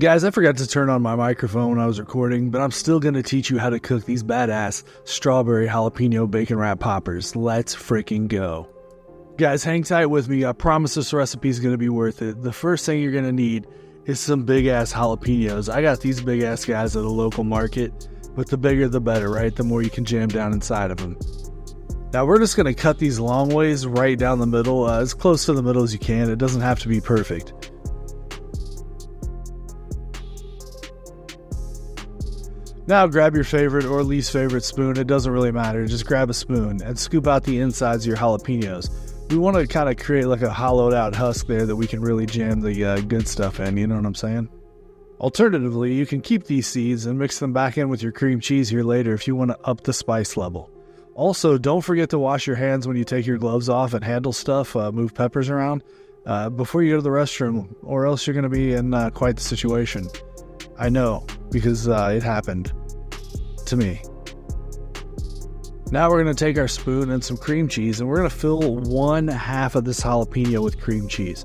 Guys, I forgot to turn on my microphone when I was recording, but I'm still going to teach you how to cook these badass strawberry jalapeno bacon wrap poppers. Let's freaking go. Guys, hang tight with me. I promise this recipe is going to be worth it. The first thing you're going to need is some big ass jalapenos. I got these big ass guys at a local market, but the bigger the better, right? The more you can jam down inside of them. Now we're just going to cut these long ways right down the middle, as close to the middle as you can. It doesn't have to be perfect. Now grab your favorite or least favorite spoon. It doesn't really matter. Just grab a spoon and scoop out the insides of your jalapenos. We want to kind of create like a hollowed out husk there that we can really jam the good stuff in. You know what I'm saying? Alternatively, you can keep these seeds and mix them back in with your cream cheese here later if you want to up the spice level. Also, don't forget to wash your hands when you take your gloves off and handle stuff, move peppers around, before you go to the restroom, or else you're going to be in quite the situation. I know, because it happened to me. Now we're going to take our spoon and some cream cheese, and we're going to fill 1/2 of this jalapeno with cream cheese.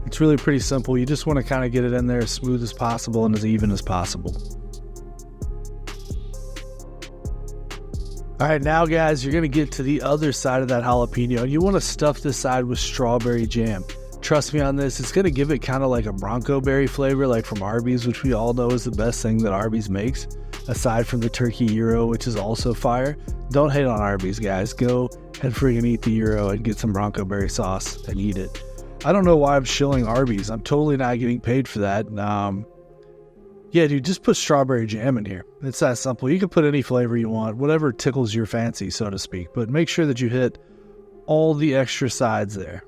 It's really pretty simple. You just want to kind of get it in there as smooth as possible and as even as possible. Alright, now guys, you're going to get to the other side of that jalapeno, and you want to stuff this side with strawberry jam. Trust me on this, it's going to give it kind of like a Bronco berry flavor, like from Arby's, which we all know is the best thing that Arby's makes, aside from the turkey gyro, which is also fire. Don't hate on Arby's, guys. Go and freaking eat the gyro and get some Bronco berry sauce and eat it. I don't know why I'm shilling Arby's. I'm totally not getting paid for that. Yeah, dude, just put strawberry jam in here. It's that simple. You can put any flavor you want, whatever tickles your fancy, so to speak, but make sure that you hit all the extra sides there.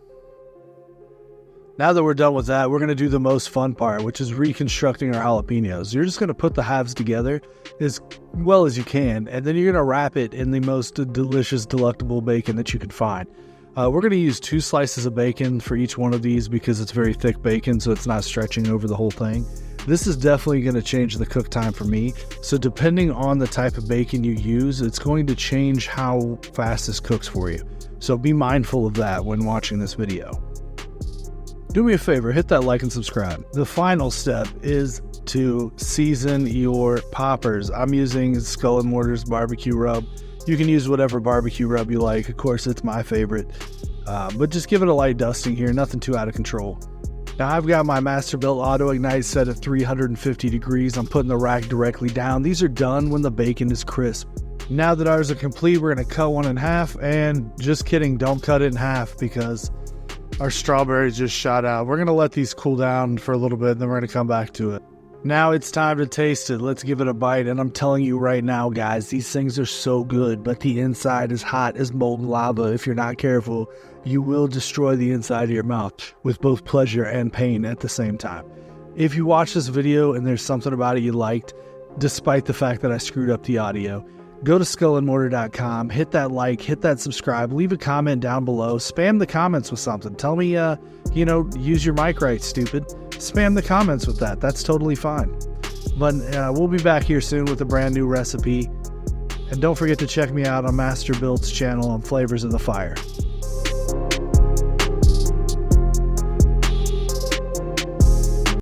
Now that we're done with that, we're going to do the most fun part, which is reconstructing our jalapenos. You're just going to put the halves together as well as you can, and then you're going to wrap it in the most delicious, delectable bacon that you can find. We're going to use 2 slices of bacon for each one of these because it's very thick bacon, so it's not stretching over the whole thing. This is definitely going to change the cook time for me, so depending on the type of bacon you use, it's going to change how fast this cooks for you. So be mindful of that when watching this video. Do me a favor, hit that like and subscribe. The final step is to season your poppers. I'm using Skull & Mortar's barbecue rub. You can use whatever barbecue rub you like. Of course, it's my favorite. But just give it a light dusting here, nothing too out of control. Now I've got my Masterbuilt Auto Ignite set at 350 degrees. I'm putting the rack directly down. These are done when the bacon is crisp. Now that ours are complete, we're going to cut one in half. And just kidding, don't cut it in half because our strawberries just shot out. We're going to let these cool down for a little bit, and then we're going to come back to it. Now it's time to taste it. Let's give it a bite. And I'm telling you right now, guys, these things are so good, but the inside is hot as molten lava. If you're not careful, you will destroy the inside of your mouth with both pleasure and pain at the same time. If you watch this video and there's something about it you liked, despite the fact that I screwed up the audio, go to skullandmortar.com, hit that like, hit that subscribe, leave a comment down below, spam the comments with something. Tell me, use your mic right, stupid. Spam the comments with that. That's totally fine. But we'll be back here soon with a brand new recipe. And don't forget to check me out on Masterbuilt's channel on Flavors of the Fire.